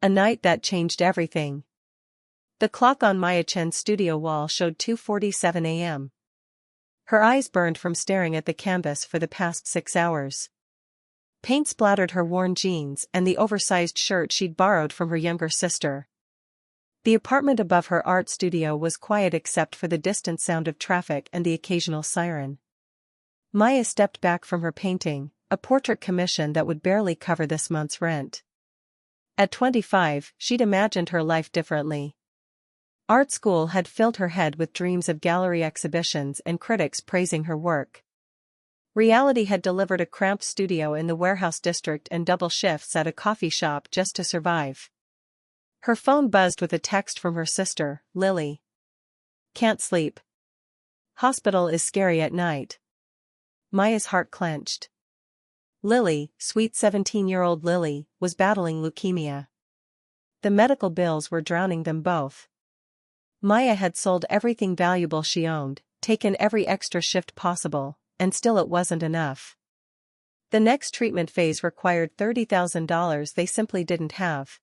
A night that changed everything. The clock on Maya Chen's studio wall showed 2:47 a.m. Her eyes burned from staring at the canvas for the past 6 hours. Paint splattered her worn jeans and the oversized shirt she'd borrowed from her younger sister. The apartment above her art studio was quiet except for the distant sound of traffic and the occasional siren. Maya stepped back from her painting, a portrait commission that would barely cover this month's rent. At 25, she'd imagined her life differently. Art school had filled her head with dreams of gallery exhibitions and critics praising her work. Reality had delivered a cramped studio in the warehouse district and double shifts at a coffee shop just to survive. Her phone buzzed with a text from her sister, Lily. "Can't sleep. Hospital is scary at night." Maya's heart clenched. Lily, sweet 17-year-old Lily, was battling leukemia. The medical bills were drowning them both. Maya had sold everything valuable she owned, taken every extra shift possible, and still it wasn't enough. The next treatment phase required $30,000 they simply didn't have.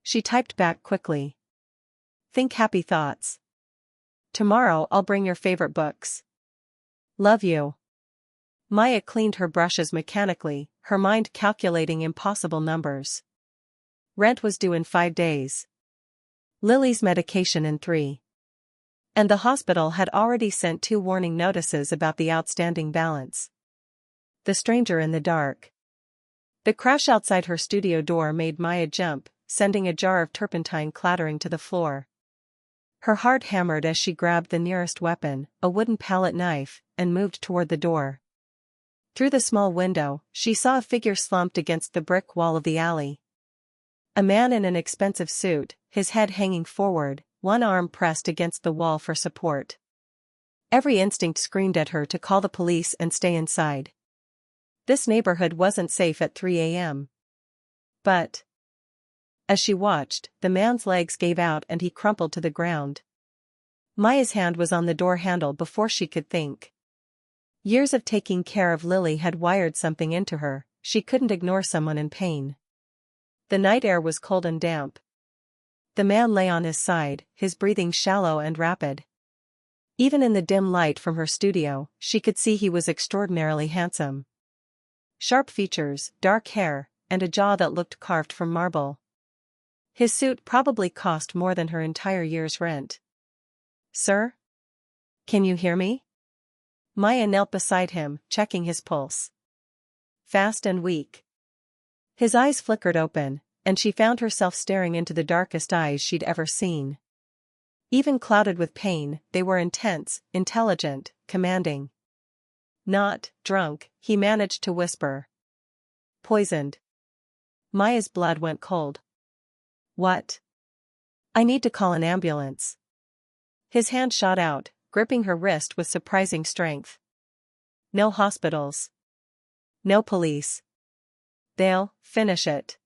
She typed back quickly. "Think happy thoughts. Tomorrow I'll bring your favorite books. Love you." Maya cleaned her brushes mechanically, her mind calculating impossible numbers. Rent was due in 5 days. Lily's medication in 3. And the hospital had already sent 2 warning notices about the outstanding balance. The stranger in the dark. The crash outside her studio door made Maya jump, sending a jar of turpentine clattering to the floor. Her heart hammered as she grabbed the nearest weapon, a wooden palette knife, and moved toward the door. Through the small window, she saw a figure slumped against the brick wall of the alley. A man in an expensive suit, his head hanging forward, one arm pressed against the wall for support. Every instinct screamed at her to call the police and stay inside. This neighborhood wasn't safe at 3 a.m. But as she watched, the man's legs gave out and he crumpled to the ground. Maya's hand was on the door handle before she could think. Years of taking care of Lily had wired something into her, she couldn't ignore someone in pain. The night air was cold and damp. The man lay on his side, his breathing shallow and rapid. Even in the dim light from her studio, she could see he was extraordinarily handsome. Sharp features, dark hair, and a jaw that looked carved from marble. His suit probably cost more than her entire year's rent. "Sir? Can you hear me?" Maya knelt beside him, checking his pulse. Fast and weak. His eyes flickered open, and she found herself staring into the darkest eyes she'd ever seen. Even clouded with pain, they were intense, intelligent, commanding. "Not drunk," he managed to whisper. "Poisoned." Maya's blood went cold. "What?" "I need to call an ambulance." His hand shot out, gripping her wrist with surprising strength. "No hospitals. No police. They'll finish it.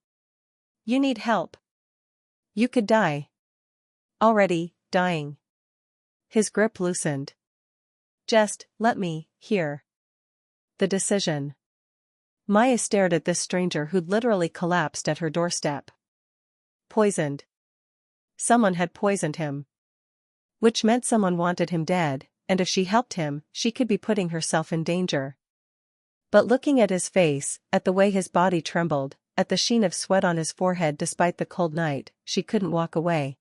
You need help. You could die. Already, dying." His grip loosened. "Just let me, here." The decision. Maya stared at this stranger who'd literally collapsed at her doorstep. Poisoned. Someone had poisoned him. Which meant someone wanted him dead, and if she helped him, she could be putting herself in danger. But looking at his face, at the way his body trembled, at the sheen of sweat on his forehead despite the cold night, she couldn't walk away.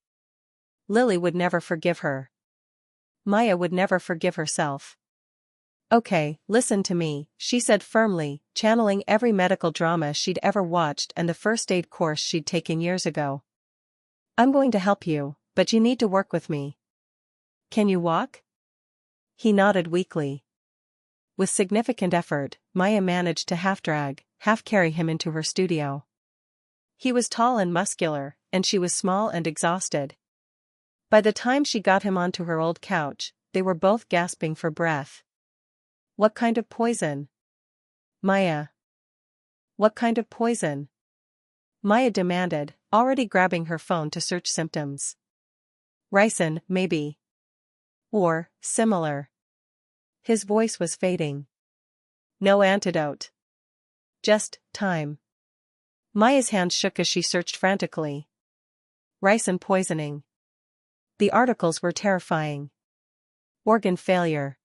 Lily would never forgive her. Maya would never forgive herself. "Okay, listen to me," she said firmly, channeling every medical drama she'd ever watched and the first aid course she'd taken years ago. "I'm going to help you, but you need to work with me. Can you walk?" He nodded weakly. With significant effort, Maya managed to half-drag, half-carry him into her studio. He was tall and muscular, and she was small and exhausted. By the time she got him onto her old couch, they were both gasping for breath. "What kind of poison?" "Maya." "What kind of poison?" Maya demanded, already grabbing her phone to search symptoms. "Ricin, maybe. Or, similar." His voice was fading. "No antidote. Just time." Maya's hands shook as she searched frantically. Ricin poisoning. The articles were terrifying. Organ failure.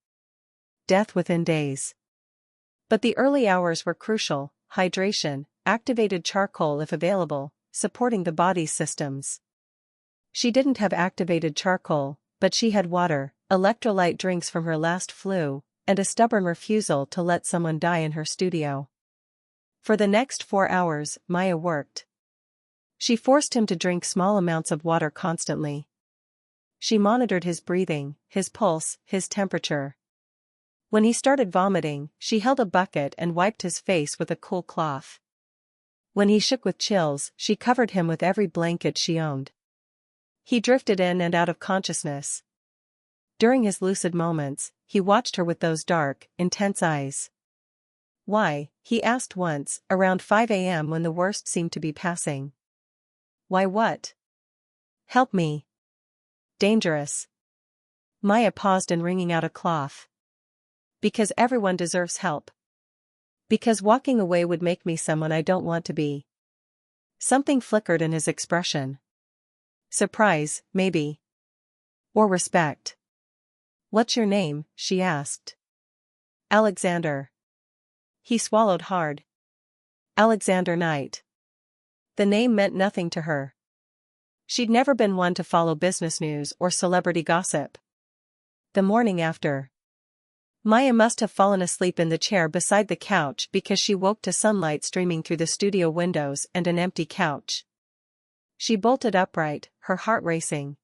Death within days. But the early hours were crucial: hydration, activated charcoal if available, supporting the body's systems. She didn't have activated charcoal, but she had water, electrolyte drinks from her last flu, and a stubborn refusal to let someone die in her studio. For the next 4 hours, Maya worked. She forced him to drink small amounts of water constantly. She monitored his breathing, his pulse, his temperature. When he started vomiting, she held a bucket and wiped his face with a cool cloth. When he shook with chills, she covered him with every blanket she owned. He drifted in and out of consciousness. During his lucid moments, he watched her with those dark, intense eyes. Why, he asked once, around 5 a.m. when the worst seemed to be passing. Why what? Help me. Dangerous. Maya paused in wringing out a cloth. Because everyone deserves help. Because walking away would make me someone I don't want to be. Something flickered in his expression. Surprise, maybe. Or respect. What's your name? She asked. Alexander. He swallowed hard. Alexander Knight. The name meant nothing to her. She'd never been one to follow business news or celebrity gossip. The morning after. Maya must have fallen asleep in the chair beside the couch because she woke to sunlight streaming through the studio windows and an empty couch. She bolted upright, her heart racing.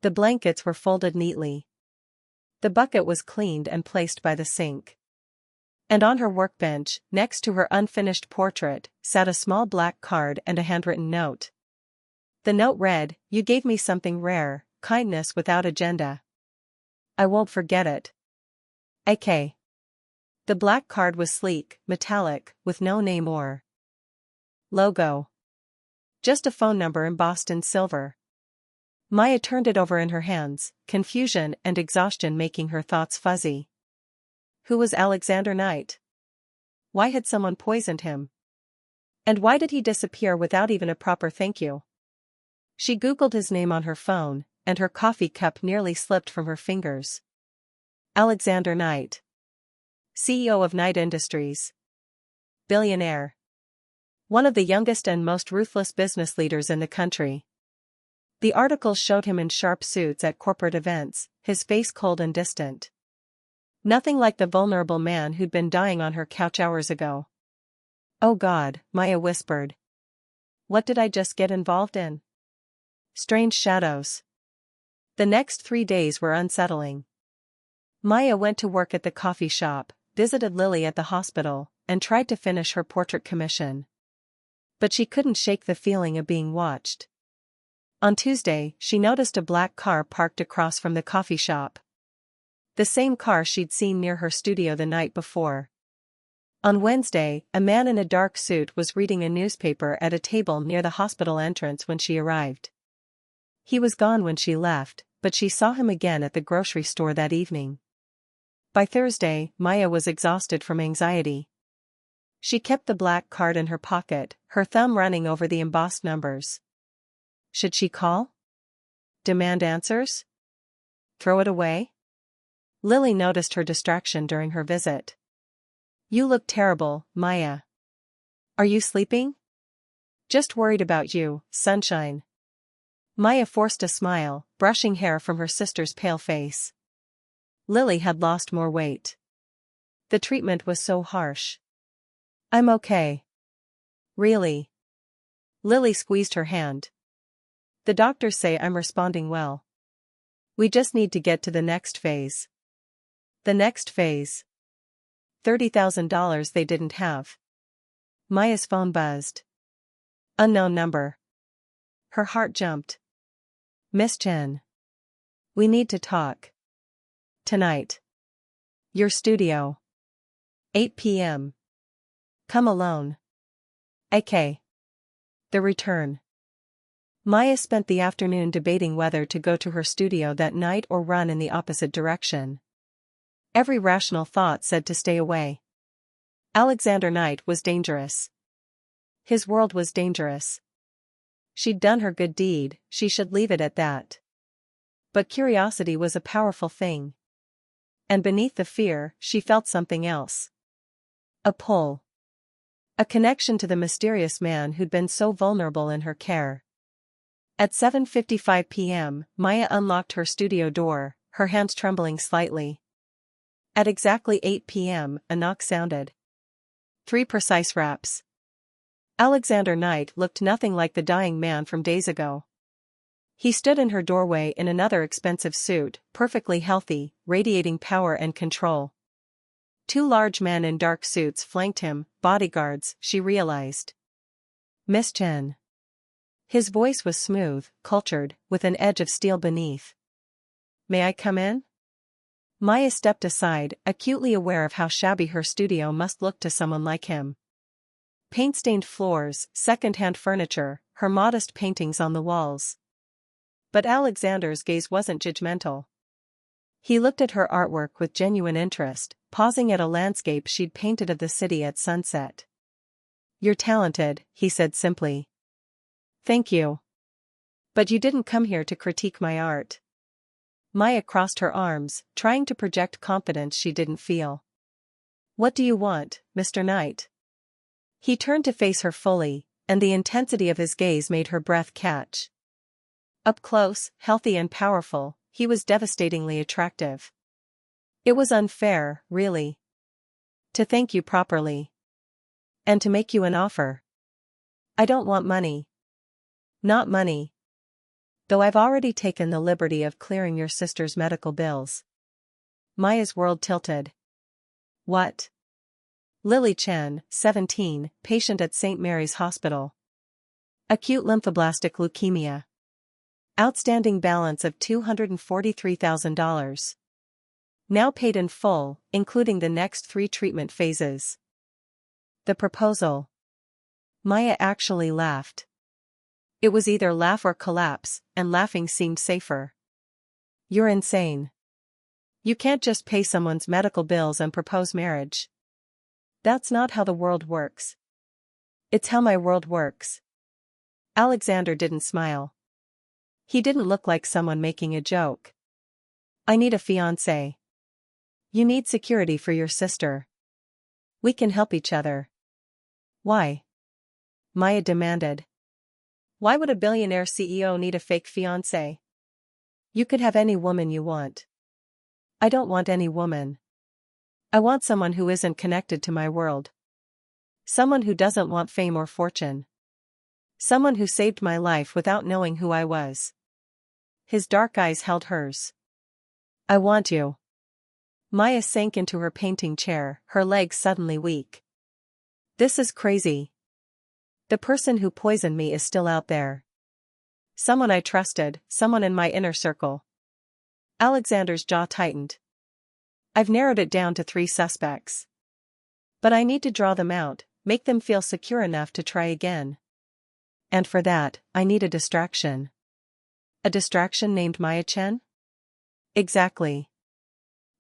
The blankets were folded neatly. The bucket was cleaned and placed by the sink. And on her workbench, next to her unfinished portrait, sat a small black card and a handwritten note. The note read, "You gave me something rare, kindness without agenda. I won't forget it. AK." The black card was sleek, metallic, with no name or logo. Just a phone number embossed in silver. Maya turned it over in her hands, confusion and exhaustion making her thoughts fuzzy. Who was Alexander Knight? Why had someone poisoned him? And why did he disappear without even a proper thank you? She Googled his name on her phone, and her coffee cup nearly slipped from her fingers. Alexander Knight. CEO of Knight Industries. Billionaire. One of the youngest and most ruthless business leaders in the country. The articles showed him in sharp suits at corporate events, his face cold and distant. Nothing like the vulnerable man who'd been dying on her couch hours ago. Oh God, Maya whispered. What did I just get involved in? Strange shadows. The next 3 days were unsettling. Maya went to work at the coffee shop, visited Lily at the hospital, and tried to finish her portrait commission. But she couldn't shake the feeling of being watched. On Tuesday, she noticed a black car parked across from the coffee shop. The same car she'd seen near her studio the night before. On Wednesday, a man in a dark suit was reading a newspaper at a table near the hospital entrance when she arrived. He was gone when she left, but she saw him again at the grocery store that evening. By Thursday, Maya was exhausted from anxiety. She kept the black card in her pocket, her thumb running over the embossed numbers. Should she call? Demand answers? Throw it away? Lily noticed her distraction during her visit. You look terrible, Maya. Are you sleeping? Just worried about you, sunshine. Maya forced a smile, brushing hair from her sister's pale face. Lily had lost more weight. The treatment was so harsh. I'm okay. Really? Lily squeezed her hand. The doctors say I'm responding well. We just need to get to the next phase. The next phase. $30,000 they didn't have. Maya's phone buzzed. Unknown number. Her heart jumped. Miss Chen. We need to talk. Tonight. Your studio. 8 p.m. Come alone. AK. The return. Maya spent the afternoon debating whether to go to her studio that night or run in the opposite direction. Every rational thought said to stay away. Alexander Knight was dangerous. His world was dangerous. She'd done her good deed, she should leave it at that. But curiosity was a powerful thing. And beneath the fear, she felt something else. A pull. A connection to the mysterious man who'd been so vulnerable in her care. At 7:55 p.m., Maya unlocked her studio door, her hands trembling slightly. At exactly 8 p.m., a knock sounded. 3 precise raps. Alexander Knight looked nothing like the dying man from days ago. He stood in her doorway in another expensive suit, perfectly healthy, radiating power and control. 2 large men in dark suits flanked him, bodyguards, she realized. Miss Chen. His voice was smooth, cultured, with an edge of steel beneath. May I come in? Maya stepped aside, acutely aware of how shabby her studio must look to someone like him. Paint-stained floors, second-hand furniture, her modest paintings on the walls. But Alexander's gaze wasn't judgmental. He looked at her artwork with genuine interest, pausing at a landscape she'd painted of the city at sunset. You're talented, he said simply. Thank you. But you didn't come here to critique my art. Maya crossed her arms, trying to project confidence she didn't feel. What do you want, Mr. Knight? He turned to face her fully, and the intensity of his gaze made her breath catch. Up close, healthy and powerful, he was devastatingly attractive. It was unfair, really. To thank you properly. And to make you an offer. I don't want money. Not money. Though I've already taken the liberty of clearing your sister's medical bills. Maya's world tilted. What? Lily Chen, 17, patient at St. Mary's Hospital. Acute lymphoblastic leukemia. Outstanding balance of $243,000. Now paid in full, including the next 3 treatment phases. The proposal. Maya actually laughed. It was either laugh or collapse, and laughing seemed safer. You're insane. You can't just pay someone's medical bills and propose marriage. That's not how the world works. It's how my world works. Alexander didn't smile. He didn't look like someone making a joke. I need a fiancé. You need security for your sister. We can help each other. Why? Maya demanded. Why would a billionaire CEO need a fake fiancé? You could have any woman you want. I don't want any woman. I want someone who isn't connected to my world. Someone who doesn't want fame or fortune. Someone who saved my life without knowing who I was. His dark eyes held hers. I want you. Maya sank into her painting chair, her legs suddenly weak. This is crazy. The person who poisoned me is still out there. Someone I trusted, someone in my inner circle. Alexander's jaw tightened. I've narrowed it down to 3 suspects. But I need to draw them out, make them feel secure enough to try again. And for that, I need a distraction. A distraction named Maya Chen? Exactly.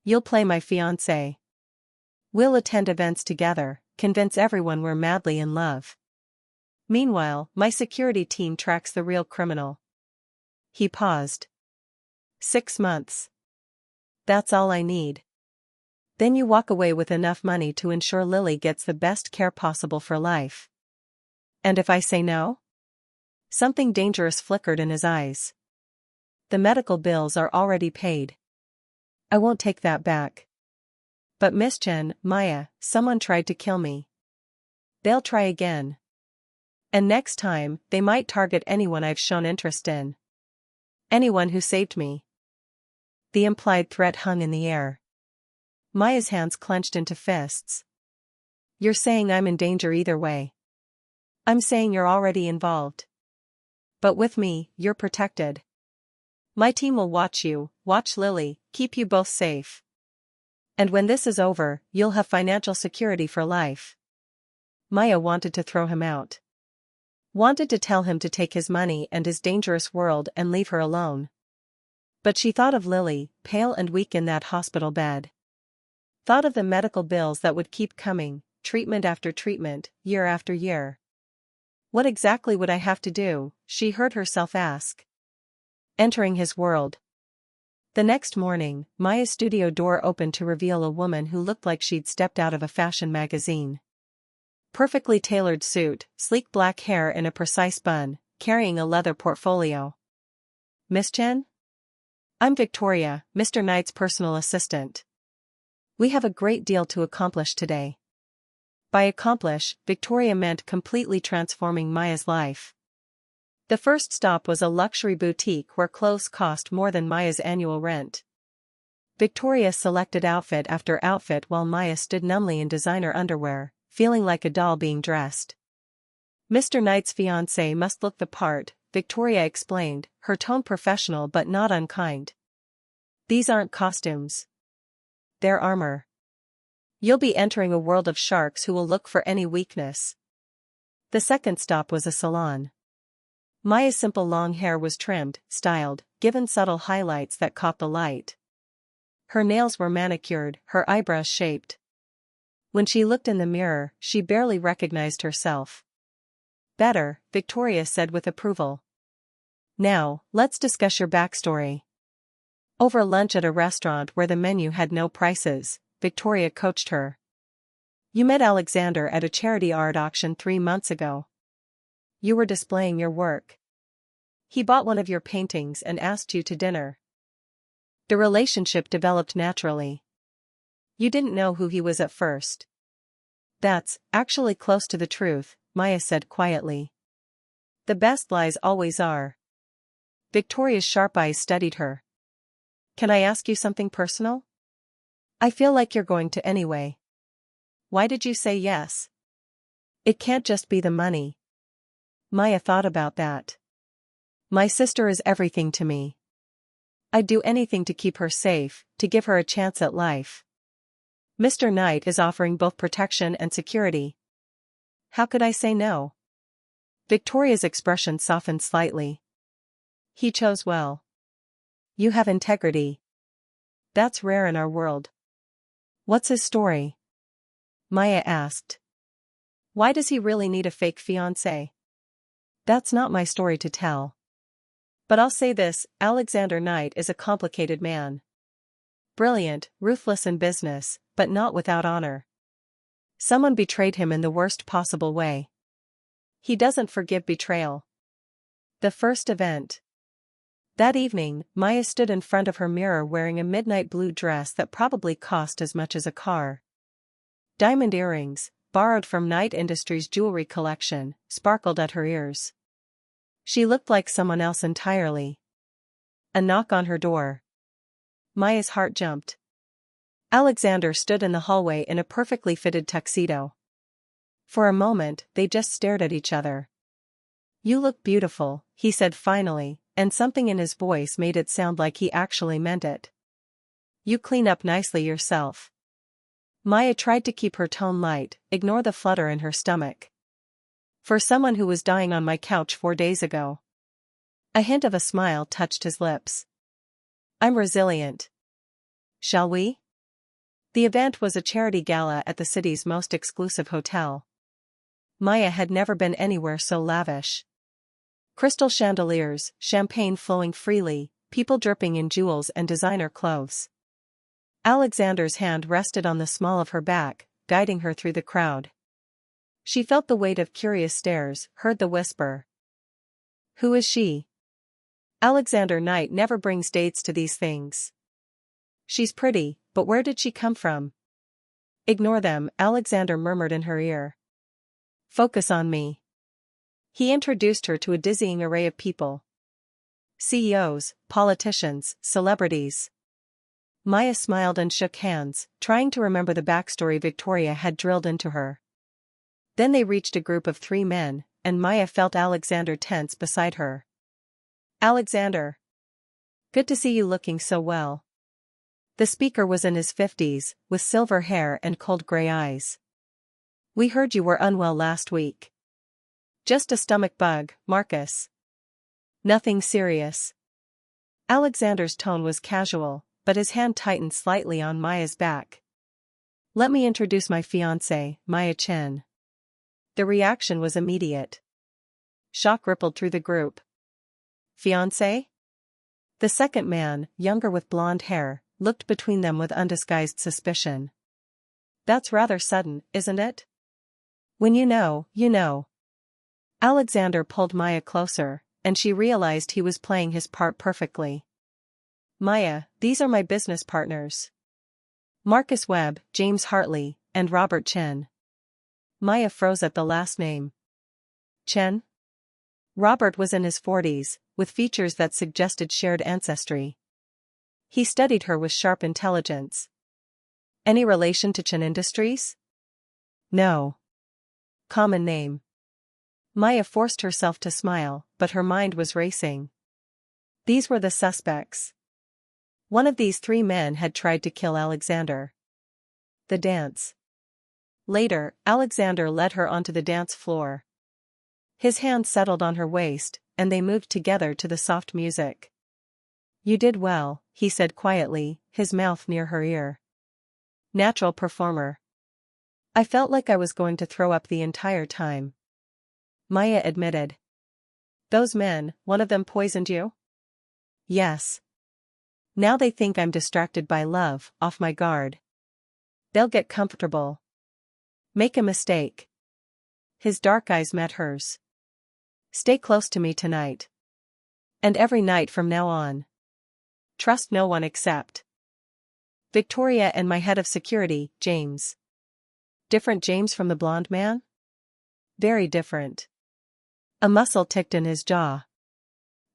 You'll play my fiancé. We'll attend events together, convince everyone we're madly in love. Meanwhile, my security team tracks the real criminal. He paused. 6 months. That's all I need. Then you walk away with enough money to ensure Lily gets the best care possible for life. And if I say no? Something dangerous flickered in his eyes. The medical bills are already paid. I won't take that back. But Miss Chen, Maya, someone tried to kill me. They'll try again. And next time, they might target anyone I've shown interest in. Anyone who saved me. The implied threat hung in the air. Maya's hands clenched into fists. You're saying I'm in danger either way. I'm saying you're already involved. But with me, you're protected. My team will watch you, watch Lily, keep you both safe. And when this is over, you'll have financial security for life. Maya wanted to throw him out. Wanted to tell him to take his money and his dangerous world and leave her alone. But she thought of Lily, pale and weak in that hospital bed. Thought of the medical bills that would keep coming, treatment after treatment, year after year. What exactly would I have to do? She heard herself ask. Entering his world. The next morning, Maya's studio door opened to reveal a woman who looked like she'd stepped out of a fashion magazine. Perfectly tailored suit, sleek black hair in a precise bun, carrying a leather portfolio. Miss Chen? I'm Victoria, Mr. Knight's personal assistant. We have a great deal to accomplish today. By accomplish, Victoria meant completely transforming Maya's life. The first stop was a luxury boutique where clothes cost more than Maya's annual rent. Victoria selected outfit after outfit while Maya stood numbly in designer underwear, feeling like a doll being dressed. Mr. Knight's fiancé must look the part, Victoria explained, her tone professional but not unkind. These aren't costumes. They're armor. You'll be entering a world of sharks who will look for any weakness. The second stop was a salon. Maya's simple long hair was trimmed, styled, given subtle highlights that caught the light. Her nails were manicured, her eyebrows shaped. When she looked in the mirror, she barely recognized herself. Better, Victoria said with approval. Now, let's discuss your backstory. Over lunch at a restaurant where the menu had no prices, Victoria coached her. You met Alexander at a charity art auction 3 months ago. You were displaying your work. He bought one of your paintings and asked you to dinner. The relationship developed naturally. You didn't know who he was at first. That's actually close to the truth, Maya said quietly. The best lies always are. Victoria's sharp eyes studied her. Can I ask you something personal? I feel like you're going to anyway. Why did you say yes? It can't just be the money. Maya thought about that. My sister is everything to me. I'd do anything to keep her safe, to give her a chance at life. Mr. Knight is offering both protection and security. How could I say no? Victoria's expression softened slightly. He chose well. You have integrity. That's rare in our world. What's his story? Maya asked. Why does he really need a fake fiancé? That's not my story to tell. But I'll say this, Alexander Knight is a complicated man. Brilliant, ruthless in business, but not without honor. Someone betrayed him in the worst possible way. He doesn't forgive betrayal. The first event. That evening, Maya stood in front of her mirror wearing a midnight blue dress that probably cost as much as a car. Diamond earrings, borrowed from Knight Industries' jewelry collection, sparkled at her ears. She looked like someone else entirely. A knock on her door. Maya's heart jumped. Alexander stood in the hallway in a perfectly fitted tuxedo. For a moment, they just stared at each other. You look beautiful, he said finally, and something in his voice made it sound like he actually meant it. You clean up nicely yourself. Maya tried to keep her tone light, ignore the flutter in her stomach. For someone who was dying on my couch 4 days ago. A hint of a smile touched his lips. I'm resilient. Shall we? The event was a charity gala at the city's most exclusive hotel. Maya had never been anywhere so lavish. Crystal chandeliers, champagne flowing freely, people dripping in jewels and designer clothes. Alexander's hand rested on the small of her back, guiding her through the crowd. She felt the weight of curious stares, heard the whisper. Who is she? Alexander Knight never brings dates to these things. She's pretty, but where did she come from? Ignore them, Alexander murmured in her ear. Focus on me. He introduced her to a dizzying array of people. CEOs, politicians, celebrities. Maya smiled and shook hands, trying to remember the backstory Victoria had drilled into her. Then they reached a group of 3 men, and Maya felt Alexander tense beside her. Alexander. Good to see you looking so well. The speaker was in his 50s, with silver hair and cold gray eyes. We heard you were unwell last week. Just a stomach bug, Marcus. Nothing serious. Alexander's tone was casual, but his hand tightened slightly on Maya's back. Let me introduce my fiancée, Maya Chen. The reaction was immediate. Shock rippled through the group. Fiancé? The second man, younger with blonde hair, looked between them with undisguised suspicion. That's rather sudden, isn't it? When you know, you know. Alexander pulled Maya closer, and she realized he was playing his part perfectly. Maya, these are my business partners. Marcus Webb, James Hartley, and Robert Chen. Maya froze at the last name. Chen? Robert was in his 40s, with features that suggested shared ancestry. He studied her with sharp intelligence. Any relation to Chen Industries? No. Common name. Maya forced herself to smile, but her mind was racing. These were the suspects. One of these three men had tried to kill Alexander. The dance. Later, Alexander led her onto the dance floor. His hand settled on her waist, and they moved together to the soft music. You did well, he said quietly, his mouth near her ear. Natural performer. I felt like I was going to throw up the entire time. Maya admitted. Those men, one of them poisoned you? Yes. Now they think I'm distracted by love, off my guard. They'll get comfortable. Make a mistake. His dark eyes met hers. Stay close to me tonight. And every night from now on. Trust no one except Victoria and my head of security, James. Different James from the blonde man? Very different. A muscle ticked in his jaw.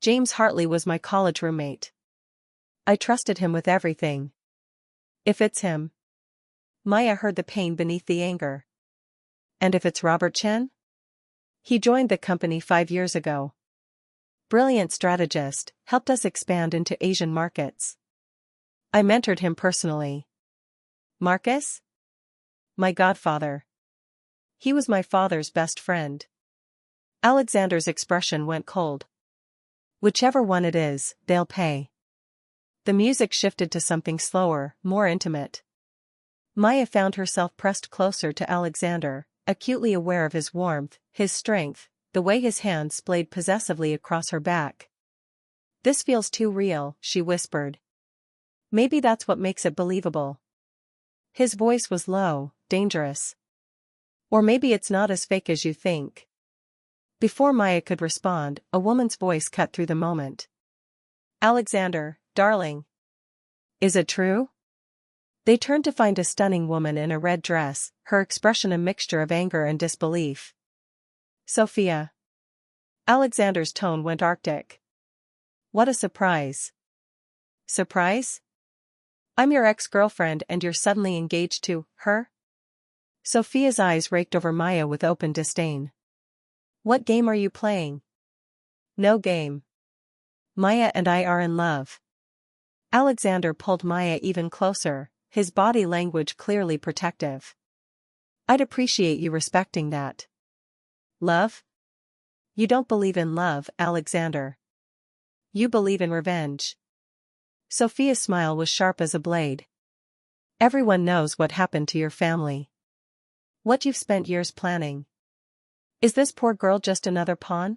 James Hartley was my college roommate. I trusted him with everything. If it's him. Maya heard the pain beneath the anger. And if it's Robert Chen? He joined the company 5 years ago. Brilliant strategist, helped us expand into Asian markets. I mentored him personally. Marcus? My godfather. He was my father's best friend. Alexander's expression went cold. Whichever one it is, they'll pay. The music shifted to something slower, more intimate. Maya found herself pressed closer to Alexander, acutely aware of his warmth, his strength, the way his hands splayed possessively across her back. This feels too real, she whispered. Maybe that's what makes it believable. His voice was low, dangerous. Or maybe it's not as fake as you think. Before Maya could respond, a woman's voice cut through the moment. Alexander, darling. Is it true? They turned to find a stunning woman in a red dress, her expression a mixture of anger and disbelief. Sophia. Alexander's tone went arctic. What a surprise. Surprise? I'm your ex-girlfriend and you're suddenly engaged to her? Sophia's eyes raked over Maya with open disdain. What game are you playing? No game. Maya and I are in love. Alexander pulled Maya even closer, his body language clearly protective. I'd appreciate you respecting that. Love? You don't believe in love, Alexander. You believe in revenge. Sophia's smile was sharp as a blade. Everyone knows what happened to your family. What you've spent years planning. Is this poor girl just another pawn?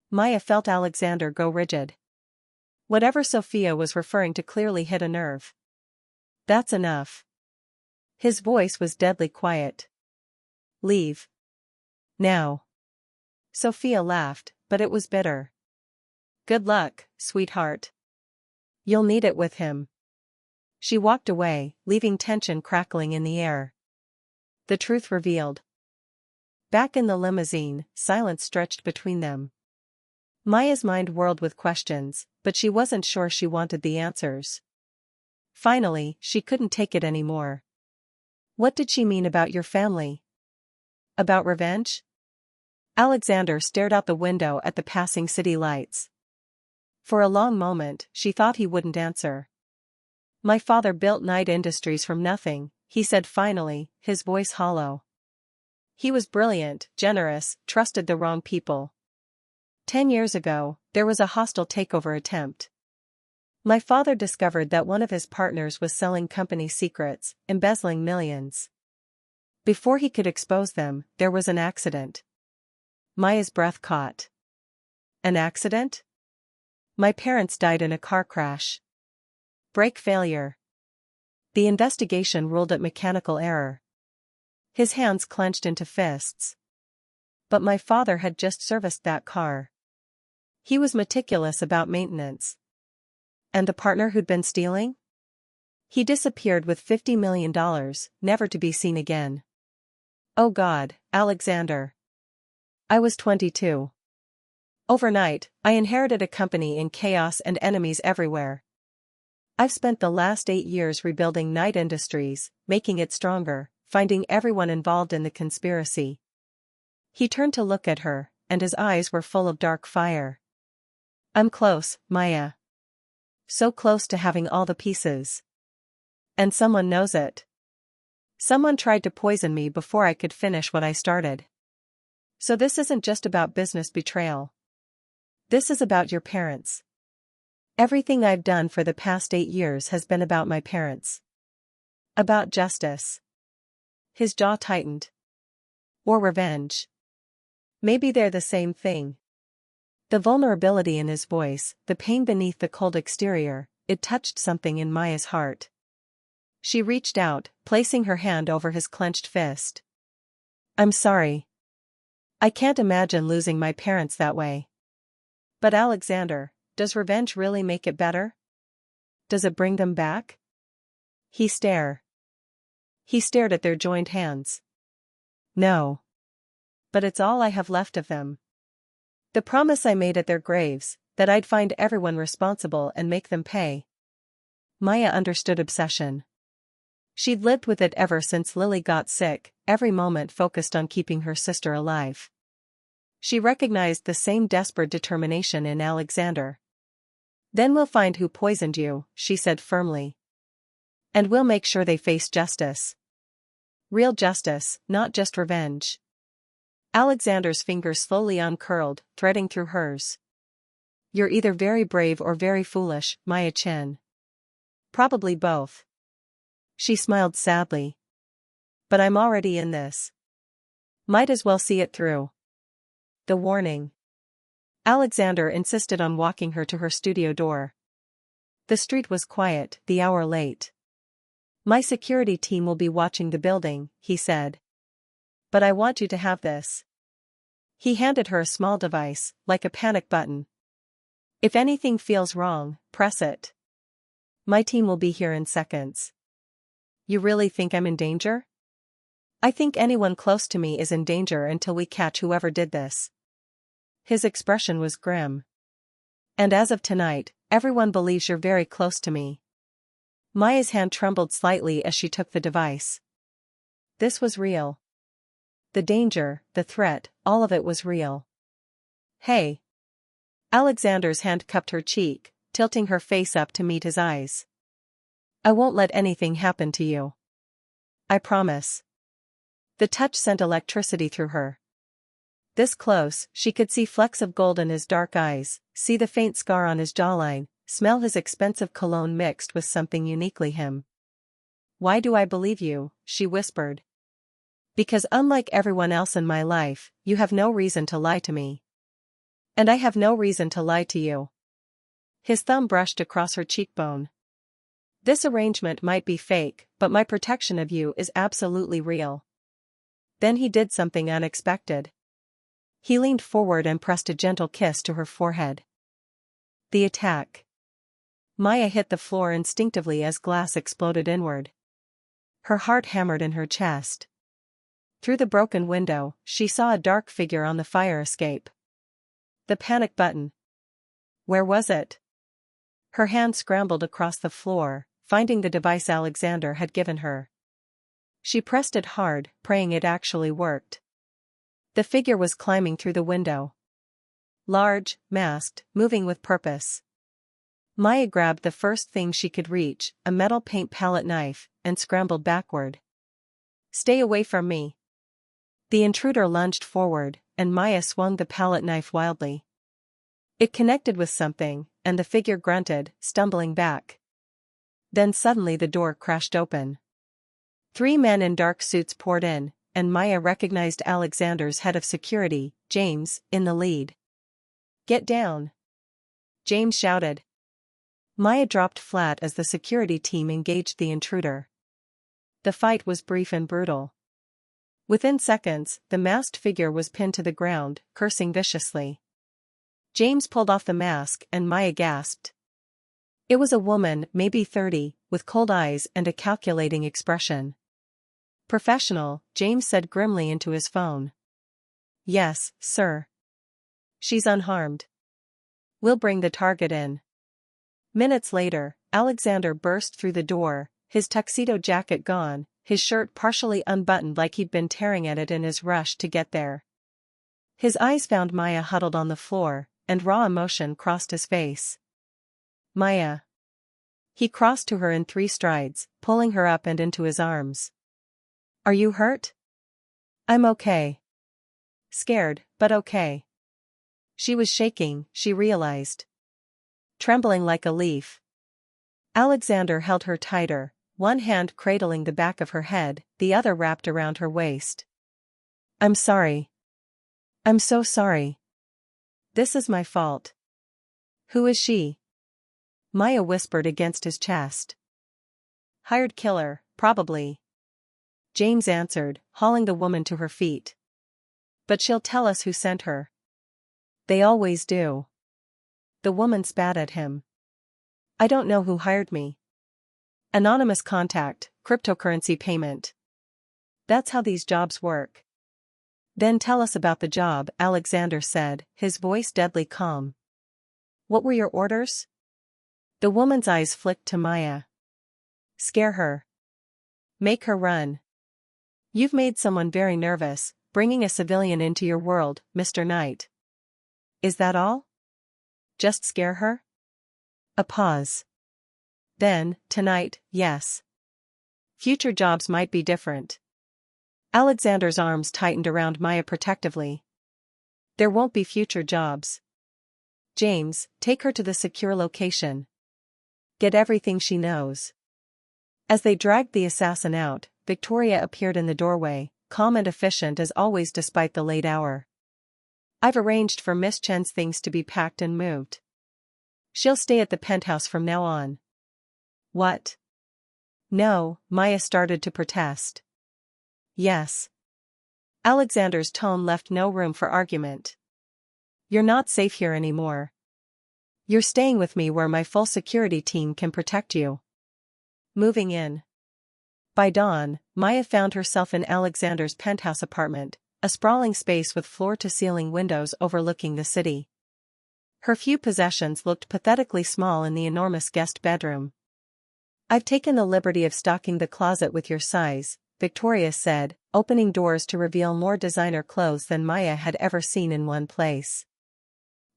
Maya felt Alexander go rigid. Whatever Sophia was referring to clearly hit a nerve. That's enough. His voice was deadly quiet. Leave. Now. Sophia laughed, but it was bitter. Good luck, sweetheart. You'll need it with him. She walked away, leaving tension crackling in the air. The truth revealed. Back in the limousine, silence stretched between them. Maya's mind whirled with questions, but she wasn't sure she wanted the answers. Finally, she couldn't take it anymore. What did she mean about your family? About revenge? Alexander stared out the window at the passing city lights. For a long moment, she thought he wouldn't answer. My father built Knight Industries from nothing, he said finally, his voice hollow. He was brilliant, generous, trusted the wrong people. 10 years ago, there was a hostile takeover attempt. My father discovered that one of his partners was selling company secrets, embezzling millions. Before he could expose them, there was an accident. Maya's breath caught. An accident? My parents died in a car crash. Brake failure. The investigation ruled it mechanical error. His hands clenched into fists. But my father had just serviced that car. He was meticulous about maintenance. And the partner who'd been stealing? He disappeared with $50 million, never to be seen again. Oh God, Alexander. I was 22. Overnight, I inherited a company in chaos and enemies everywhere. I've spent the last 8 years rebuilding Knight Industries, making it stronger, finding everyone involved in the conspiracy. He turned to look at her, and his eyes were full of dark fire. I'm close, Maya. So close to having all the pieces. And someone knows it. Someone tried to poison me before I could finish what I started. So this isn't just about business betrayal. This is about your parents. Everything I've done for the past 8 years has been about my parents. About justice. His jaw tightened. Or revenge. Maybe they're the same thing. The vulnerability in his voice, the pain beneath the cold exterior, it touched something in Maya's heart. She reached out, placing her hand over his clenched fist. I'm sorry. I can't imagine losing my parents that way. But Alexander, does revenge really make it better? Does it bring them back? He stared at their joined hands. No. But it's all I have left of them. The promise I made at their graves, that I'd find everyone responsible and make them pay. Maya understood obsession. She'd lived with it ever since Lily got sick, every moment focused on keeping her sister alive. She recognized the same desperate determination in Alexander. Then we'll find who poisoned you, she said firmly. And we'll make sure they face justice. Real justice, not just revenge. Alexander's fingers slowly uncurled, threading through hers. You're either very brave or very foolish, Maya Chen. Probably both. She smiled sadly. But I'm already in this. Might as well see it through. The warning. Alexander insisted on walking her to her studio door. The street was quiet, the hour late. My security team will be watching the building, he said. But I want you to have this. He handed her a small device, like a panic button. If anything feels wrong, press it. My team will be here in seconds. You really think I'm in danger? I think anyone close to me is in danger until we catch whoever did this. His expression was grim. And as of tonight, everyone believes you're very close to me. Maya's hand trembled slightly as she took the device. This was real. The danger, the threat, all of it was real. Hey. Alexander's hand cupped her cheek, tilting her face up to meet his eyes. I won't let anything happen to you. I promise. The touch sent electricity through her. This close, she could see flecks of gold in his dark eyes, see the faint scar on his jawline, smell his expensive cologne mixed with something uniquely him. Why do I believe you? She whispered. Because unlike everyone else in my life, you have no reason to lie to me. And I have no reason to lie to you. His thumb brushed across her cheekbone. This arrangement might be fake, but my protection of you is absolutely real. Then he did something unexpected. He leaned forward and pressed a gentle kiss to her forehead. The attack. Maya hit the floor instinctively as glass exploded inward. Her heart hammered in her chest. Through the broken window, she saw a dark figure on the fire escape. The panic button. Where was it? Her hand scrambled across the floor, finding the device Alexander had given her. She pressed it hard, praying it actually worked. The figure was climbing through the window. Large, masked, moving with purpose. Maya grabbed the first thing she could reach, a metal paint palette knife, and scrambled backward. Stay away from me. The intruder lunged forward, and Maya swung the palette knife wildly. It connected with something, and the figure grunted, stumbling back. Then suddenly the door crashed open. 3 men in dark suits poured in, and Maya recognized Alexander's head of security, James, in the lead. "Get down!" James shouted. Maya dropped flat as the security team engaged the intruder. The fight was brief and brutal. Within seconds, the masked figure was pinned to the ground, cursing viciously. James pulled off the mask and Maya gasped. It was a woman, maybe 30, with cold eyes and a calculating expression. "Professional," James said grimly into his phone. "Yes, sir." "She's unharmed. We'll bring the target in." Minutes later, Alexander burst through the door, his tuxedo jacket gone, his shirt partially unbuttoned like he'd been tearing at it in his rush to get there. His eyes found Maya huddled on the floor, and raw emotion crossed his face. "Maya." He crossed to her in 3 strides, pulling her up and into his arms. "Are you hurt?" "I'm okay. Scared, but okay." She was shaking, she realized. Trembling like a leaf. Alexander held her tighter, one hand cradling the back of her head, the other wrapped around her waist. "I'm sorry. I'm so sorry. This is my fault." "Who is she?" Maya whispered against his chest. "Hired killer, probably," James answered, hauling the woman to her feet. "But she'll tell us who sent her." "They always do." The woman spat at him. "I don't know who hired me. Anonymous contact, cryptocurrency payment. That's how these jobs work." "Then tell us about the job," Alexander said, his voice deadly calm. "What were your orders?" The woman's eyes flicked to Maya. "Scare her. Make her run. You've made someone very nervous, bringing a civilian into your world, Mr. Knight." "Is that all? Just scare her?" A pause. Then, "Tonight, yes. Future jobs might be different." Alexander's arms tightened around Maya protectively. "There won't be future jobs. James, take her to the secure location. Get everything she knows." As they dragged the assassin out, Victoria appeared in the doorway, calm and efficient as always despite the late hour. "I've arranged for Miss Chen's things to be packed and moved. She'll stay at the penthouse from now on." "What?" "No," Maya started to protest. "Yes." Alexander's tone left no room for argument. "You're not safe here anymore. You're staying with me where my full security team can protect you." Moving in. By dawn, Maya found herself in Alexander's penthouse apartment, a sprawling space with floor-to-ceiling windows overlooking the city. Her few possessions looked pathetically small in the enormous guest bedroom. "I've taken the liberty of stocking the closet with your size," Victoria said, opening doors to reveal more designer clothes than Maya had ever seen in one place.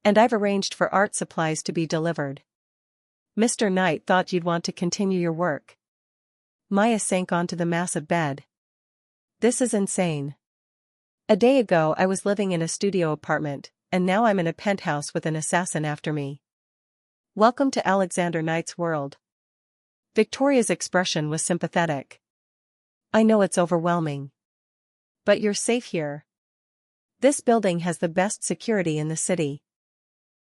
"And I've arranged for art supplies to be delivered. Mr. Knight thought you'd want to continue your work." Maya sank onto the massive bed. "This is insane. A day ago I was living in a studio apartment, and now I'm in a penthouse with an assassin after me. Welcome to Alexander Knight's world." Victoria's expression was sympathetic. "I know it's overwhelming. But you're safe here. This building has the best security in the city."